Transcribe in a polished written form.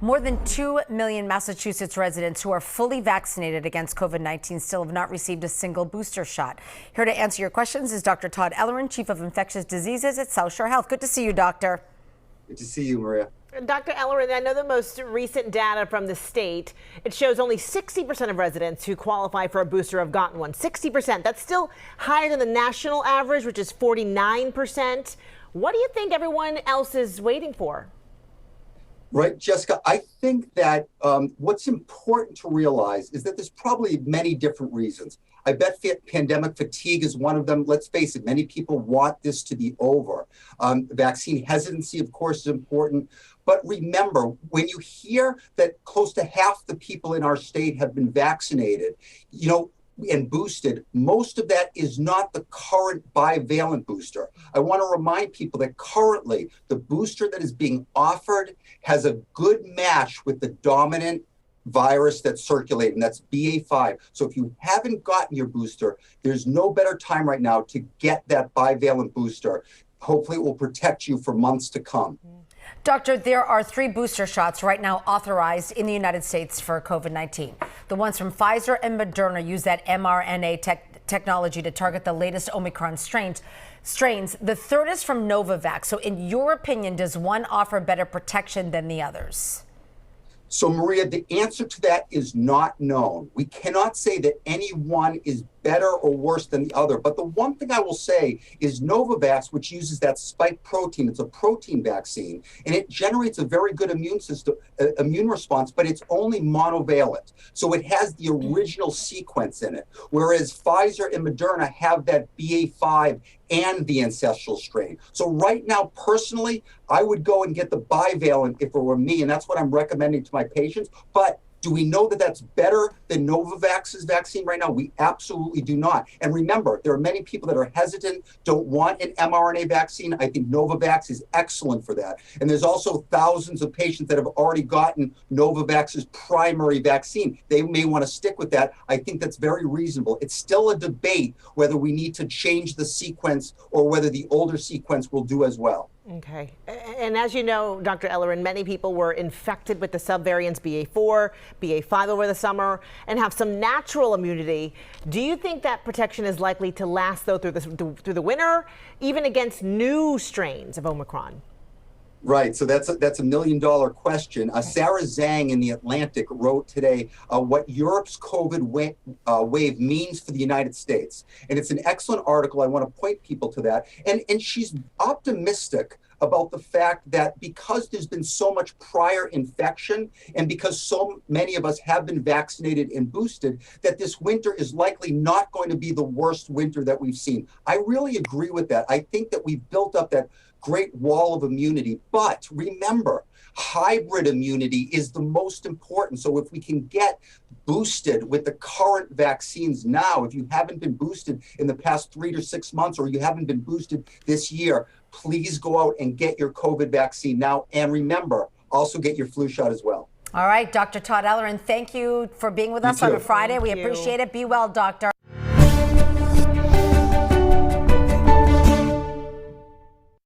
More than 2 million Massachusetts residents who are fully vaccinated against COVID-19 still have not received a single booster shot. Here to answer your questions is Dr. Todd Ellerin, Chief of Infectious Diseases at South Shore Health. Good to see you, Doctor. Good to see you, Maria. Dr. Ellerin, I know the most recent data from the state, it shows only 60% of residents who qualify for a booster have gotten one. 60%. That's still higher than the national average, which is 49%. What do you think everyone else is waiting for? Right, Jessica, I think that what's important to realize is that there's probably many different reasons. I bet pandemic fatigue is one of them. Let's face it, many people want this to be over. Vaccine hesitancy, of course, is important. But remember, when you hear that close to half the people in our state have been vaccinated, and boosted, most of that is not the current bivalent booster. I want to remind people that currently the booster that is being offered has a good match with the dominant virus that's circulating, that's BA.5. So if you haven't gotten your booster, there's no better time right now to get that bivalent booster. Hopefully it will protect you for months to come. Doctor, there are 3 booster shots right now authorized in the United States for COVID-19. The ones from Pfizer and Moderna use that mRNA technology to target the latest Omicron strains. The third is from Novavax. So in your opinion, does one offer better protection than the others? So, Maria, the answer to that is not known. We cannot say that any one is better or worse than the other. But the one thing I will say is Novavax, which uses that spike protein, it's a protein vaccine, and it generates a very good immune response, but it's only monovalent. So it has the original sequence in it, whereas Pfizer and Moderna have that BA.5 and the ancestral strain. So right now, personally, I would go and get the bivalent if it were me, and that's what I'm recommending to my patients. But do we know that that's better than Novavax's vaccine right now? We absolutely do not. And remember, there are many people that are hesitant, don't want an mRNA vaccine. I think Novavax is excellent for that. And there's also thousands of patients that have already gotten Novavax's primary vaccine. They may want to stick with that. I think that's very reasonable. It's still a debate whether we need to change the sequence or whether the older sequence will do as well. Okay. And as you know, Dr. Ellerin, many people were infected with the subvariants BA.4, BA.5 over the summer and have some natural immunity. Do you think that protection is likely to last, though, through the winter, even against new strains of Omicron? Right. So that's a $1 million question. Sarah Zhang in The Atlantic wrote today what Europe's COVID wave means for the United States. And it's an excellent article. I want to point people to that. And she's optimistic about the fact that because there's been so much prior infection and because so many of us have been vaccinated and boosted, that this winter is likely not going to be the worst winter that we've seen. I really agree with that. I think that we've built up that great wall of immunity. But remember, hybrid immunity is the most important. So if we can get boosted with the current vaccines now, if you haven't been boosted in the past 3 to 6 months, or you haven't been boosted this year, please go out and get your COVID vaccine now. And remember, also get your flu shot as well. All right, Dr. Todd Ellerin, thank you for being with us on a Friday. We appreciate it. Be well, doctor.